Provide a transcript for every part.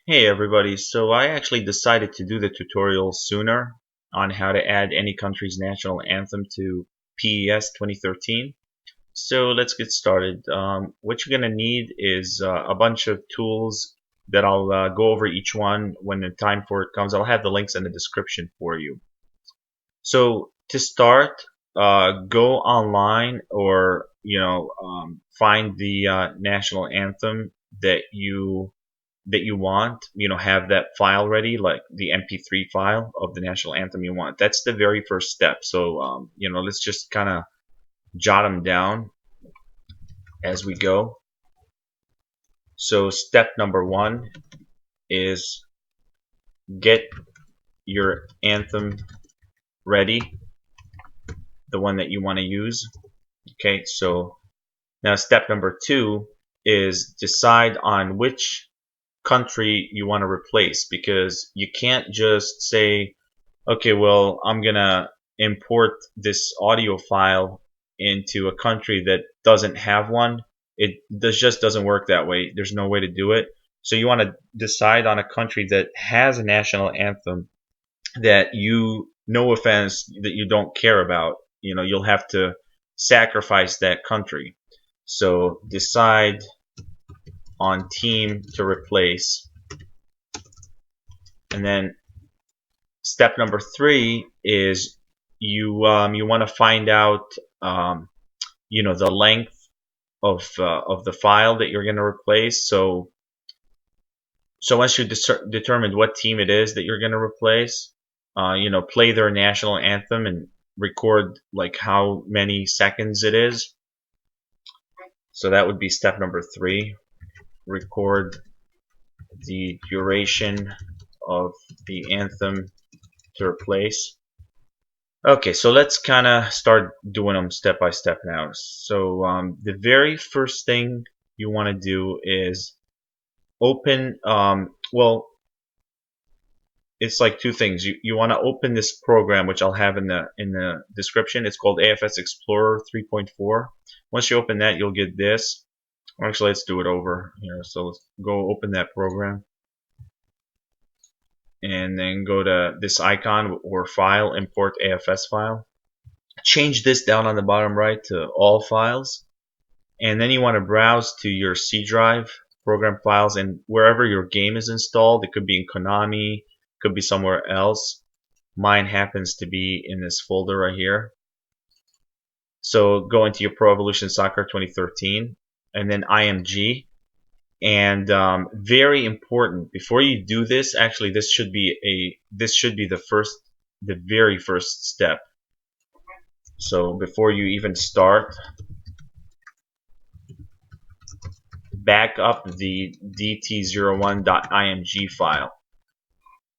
Hey everybody, so I actually decided to do the tutorial sooner on how to add any country's national anthem to PES 2013. So let's get started. What you're going to need is a bunch of tools that I'll go over each one when the time for it comes. I'll have the links in the description for you. So to start, go online or find the national anthem that you want, have that file ready, like the MP3 file of the national anthem you want. That's the very first step. So, let's just kind of jot them down as we go. So, step number one is get your anthem ready, the one that you want to use. Okay, so now step number two is decide on which country you want to replace, because you can't just say, okay, well, I'm gonna import this audio file into a country that doesn't have one. Just doesn't work that way. There's no way to do it. So you want to decide on a country that has a national anthem that you, no offense, that you don't care about. You'll have to sacrifice that country. So decide on team to replace. And then step number three is you want to find out the length of the file that you're going to replace. So once you determined what team it is that you're going to replace, play their national anthem and record like how many seconds it is. So that would be step number three. Record the duration of the anthem to replace. Okay, so let's kind of start doing them step by step now. So the very first thing you want to do is open, it's like two things. You want to open this program, which I'll have in the description. It's called AFS Explorer 3.4. Once you open that, you'll get this. Actually, let's do it over here. So let's go open that program. And then go to this icon or file, import AFS file. Change this down on the bottom right to all files. And then you want to browse to your C drive, program files, and wherever your game is installed. It could be in Konami, could be somewhere else. Mine happens to be in this folder right here. So go into your Pro Evolution Soccer 2013 and then IMG. And very important, before you do this, actually this should be the very first step. So before you even start, back up the dt01.img file.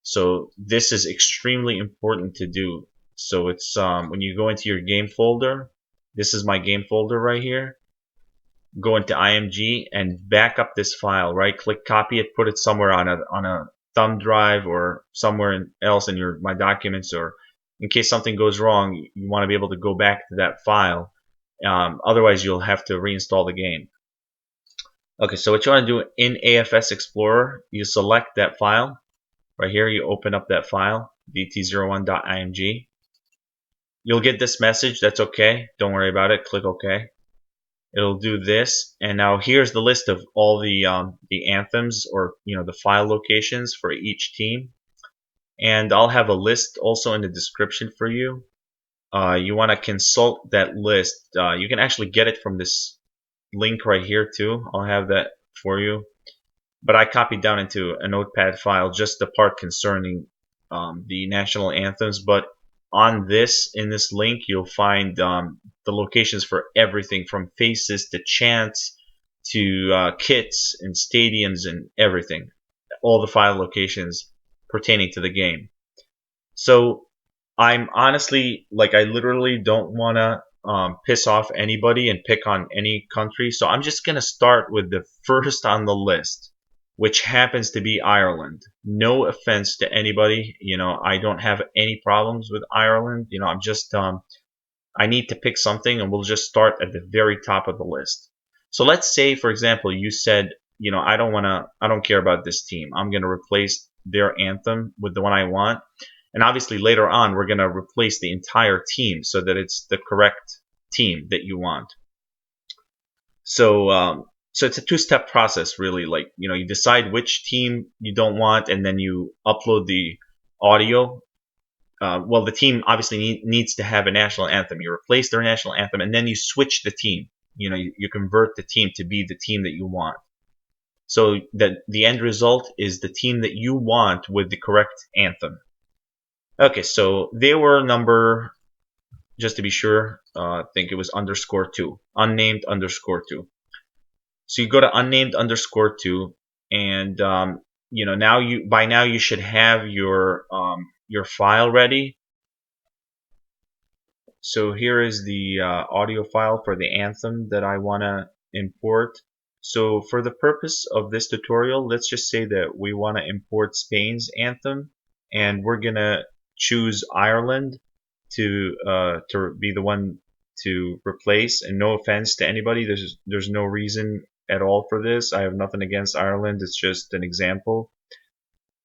So this is extremely important to do. So it's when you go into your game folder, this is my game folder right here. Go into IMG and back up this file. Right click, copy it, put it somewhere on a thumb drive or somewhere else in my documents, or in case something goes wrong, you want to be able to go back to that file. Otherwise, you'll have to reinstall the game. Okay, so what you want to do in AFS Explorer, you select that file. Right here, you open up that file, dt01.img. You'll get this message. That's okay. Don't worry about it. Click OK. It'll do this, and now here's the list of all the anthems, or the file locations for each team. And I'll have a list also in the description for you. You want to consult that list. You can actually get it from this link right here too. I'll have that for you. But I copied down into a notepad file just the part concerning the national anthems. But in this link, you'll find the locations for everything from faces to chants to kits and stadiums and everything. All the file locations pertaining to the game. So I'm honestly, I literally don't want to piss off anybody and pick on any country. So I'm just going to start with the first on the list, which happens to be Ireland. No offense to anybody, I don't have any problems with Ireland. I'm just I need to pick something, and we'll just start at the very top of the list. So let's say, for example, you said I don't care about this team. I'm going to replace their anthem with the one I want. And obviously later on, we're going to replace the entire team so that it's the correct team that you want. So it's a two-step process, really. Like, you decide which team you don't want, and then you upload the audio. Well, the team obviously needs to have a national anthem. You replace their national anthem, and then you switch the team. You convert the team to be the team that you want. So that the end result is the team that you want with the correct anthem. Okay, so they were number, just to be sure, I think it was _2, unnamed _2. So you go to unnamed _2, and by now you should have your file ready. So here is the audio file for the anthem that I want to import. So for the purpose of this tutorial, let's just say that we want to import Spain's anthem, and we're gonna choose Ireland to be the one to replace. And no offense to anybody, there's no reason at all for this. I have nothing against Ireland. It's just an example.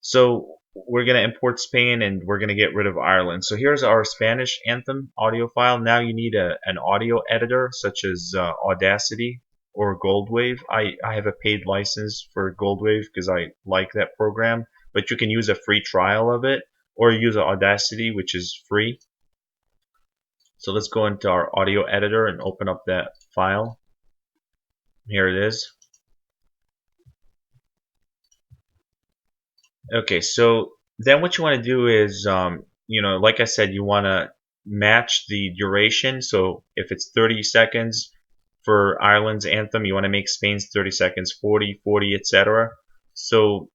So we're going to import Spain, and we're going to get rid of Ireland. So here's our Spanish anthem audio file. Now you need an audio editor such as Audacity or Goldwave. I have a paid license for Goldwave because I like that program, but you can use a free trial of it, or use Audacity, which is free. So let's go into our audio editor and open up that file. Here it is. Okay, so then what you want to do is, like I said, you want to match the duration. So if it's 30 seconds for Ireland's anthem, you want to make Spain's 30 seconds 40, 40, etc. So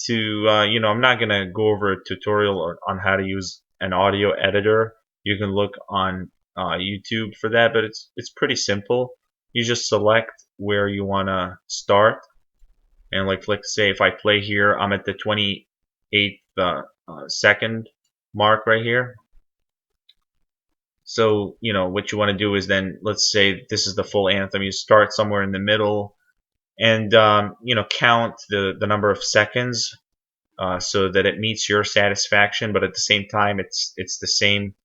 I'm not going to go over a tutorial on how to use an audio editor. You can look on YouTube for that, but it's pretty simple. You just select where you want to start. And like, let's say if I play here, I'm at the 28th second mark right here. So, what you want to do is then, let's say this is the full anthem. You start somewhere in the middle, and, count the number of seconds so that it meets your satisfaction, but at the same time, it's the same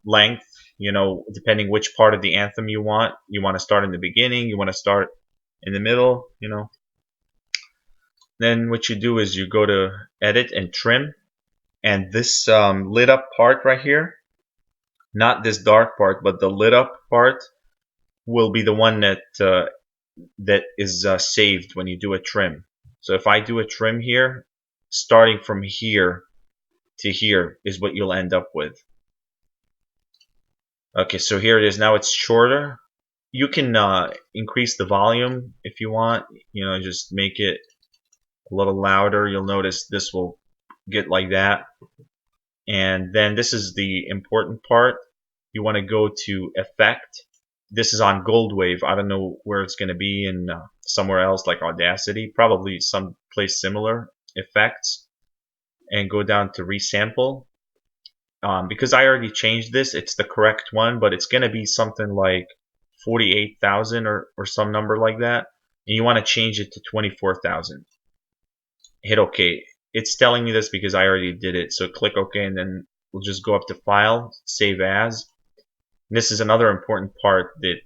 length, depending which part of the anthem you want. You want to start in the beginning, you want to start in the middle, Then what you do is you go to edit and trim, and this lit up part right here, not this dark part, but the lit up part, will be the one that is saved when you do a trim. So if I do a trim here, starting from here to here is what you'll end up with. Okay, so here it is. Now it's shorter. You can increase the volume if you want. Just make it a little louder. You'll notice this will get like that. And then this is the important part. You want to go to Effect. This is on Goldwave. I don't know where it's going to be in somewhere else like Audacity. Probably someplace similar. Effects. And go down to Resample. Because I already changed this, it's the correct one, but it's going to be something like 48,000 or some number like that. And you want to change it to 24,000. Hit OK. It's telling me this because I already did it. So click OK, and then we'll just go up to File, Save As. And this is another important part, that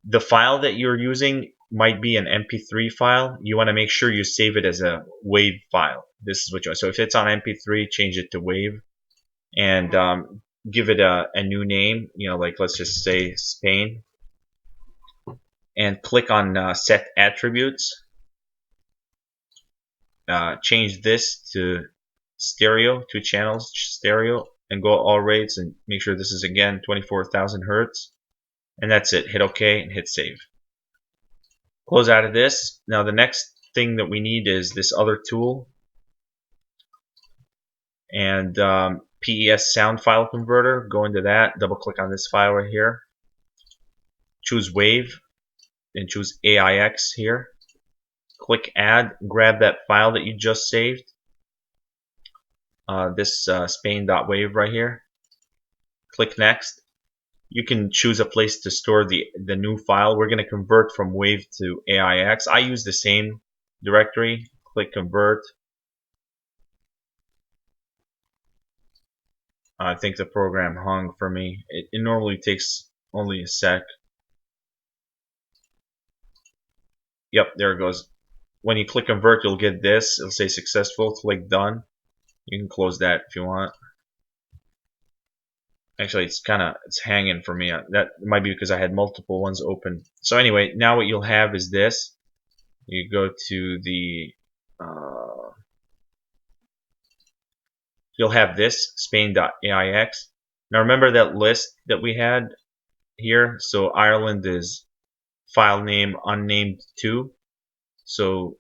the file that you're using might be an MP3 file. You want to make sure you save it as a WAV file. This is what you want. So if it's on MP3, change it to WAV, and give it a new name. Like, let's just say Spain, and click on Set Attributes. Change this to stereo, 2 channels stereo, and go all rates, and make sure this is again 24,000 Hertz. And that's it. Hit OK and hit Save. Close out of this. Now the next thing that we need is this other tool, and PES sound file converter. Go into that, double click on this file right here, choose Wave, and choose AIX here. Click Add, grab that file that you just saved, this Spain.wave right here. Click Next. You can choose a place to store the new file. We're going to convert from Wave to AIX. I use the same directory, click convert. I think the program hung for me. It normally takes only a sec. Yep, there it goes. When you click convert, you'll get this. It'll say successful. Click done. You can close that if you want. Actually, it's hanging for me. That might be because I had multiple ones open. So anyway, now what you'll have is this. You go to the you'll have this Spain.aix. Now remember that list that we had here. So Ireland is file name unnamed 2. So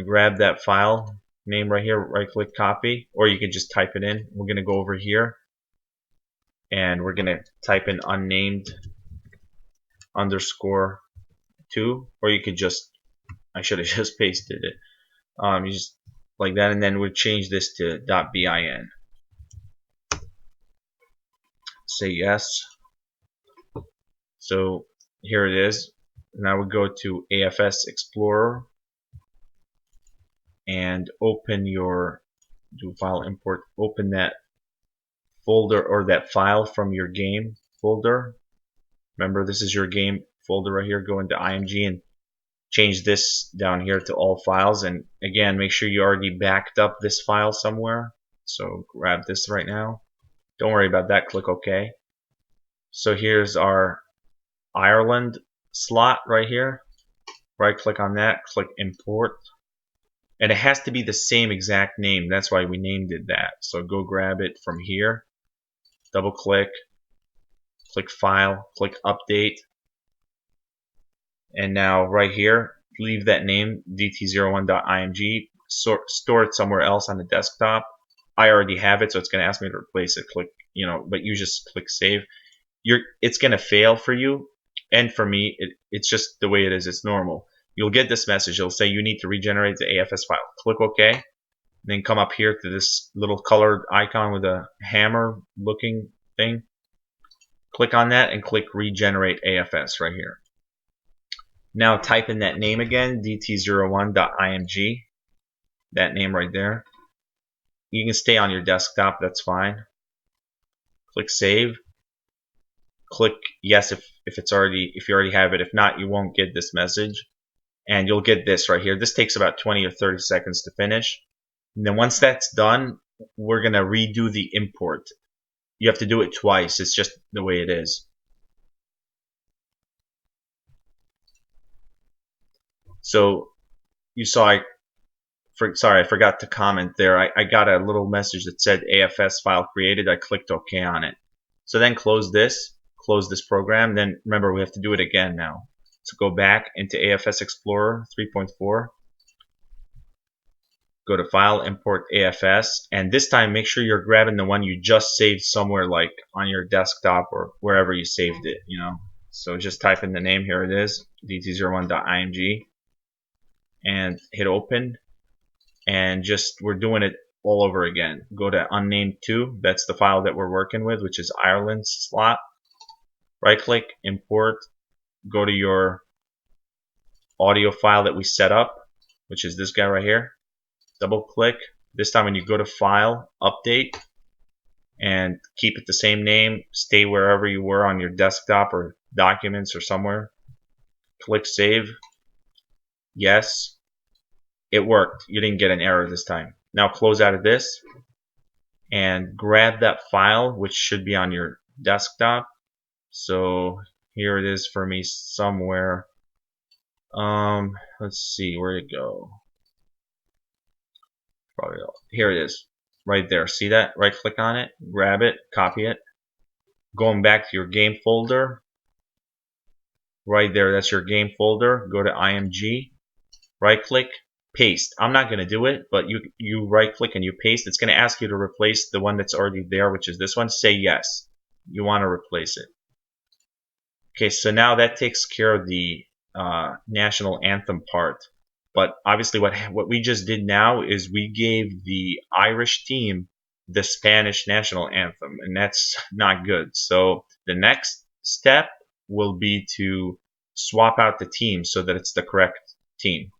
grab that file name right here, right click copy, or you can just type it in. We're gonna go over here and we're gonna type in unnamed underscore 2, or you could just, I should have just pasted it. You just like that, and then we'll change this to .bin. Say yes. So here it is. Now we go to AFS Explorer and open your do file import. Open that folder or that file from your game folder. Remember, this is your game folder right here. Go into IMG and change this down here to all files. And again, make sure you already backed up this file somewhere. So grab this right now. Don't worry about that. Click OK. So here's our Ireland slot right here. Right click on that. Click import. And it has to be the same exact name. That's why we named it that. So go grab it from here. Double click. Click File. Click Update. And now right here, leave that name, dt01.img. Store it somewhere else on the desktop. I already have it, so it's going to ask me to replace it. Click, but you just click Save. It's going to fail for you. And for me, it's just the way it is. It's normal. You'll get this message. It'll say you need to regenerate the AFS file. Click OK. Then come up here to this little colored icon with a hammer looking thing. Click on that and click regenerate AFS right here. Now type in that name again, dt01.img. That name right there. You can stay on your desktop, that's fine. Click save. Click yes if you already have it. If not, you won't get this message. And you'll get this right here. This takes about 20 or 30 seconds to finish. And then once that's done, we're gonna redo the import. You have to do it twice. It's just the way it is. So you saw sorry, I forgot to comment there. I got a little message that said AFS file created. I clicked OK on it. So then close this program. Then remember, we have to do it again now. So go back into AFS Explorer 3.4. Go to File, Import AFS. And this time, make sure you're grabbing the one you just saved somewhere, like on your desktop or wherever you saved it. So just type in the name. Here it is, dt01.img. And hit Open. And we're doing it all over again. Go to unnamed 2. That's the file that we're working with, which is Ireland's slot. Right click, import. Go to your audio file that we set up, which is this guy right here. Double click. This time when you go to File, Update, and keep it the same name. Stay wherever you were on your desktop or documents or somewhere. Click Save. Yes. It worked. You didn't get an error this time. Now close out of this and grab that file, which should be on your desktop. So here it is for me somewhere. Let's see, where'd it go? Probably here it is, right there. See that? Right click on it, grab it, copy it. Going back to your game folder, right there. That's your game folder. Go to IMG, right click. Paste. I'm not going to do it, but you right click and you paste. It's going to ask you to replace the one that's already there, which is this one. Say yes. You want to replace it. Okay, so now that takes care of the national anthem part. But obviously what we just did now is we gave the Irish team the Spanish national anthem, and that's not good. So the next step will be to swap out the team so that it's the correct team.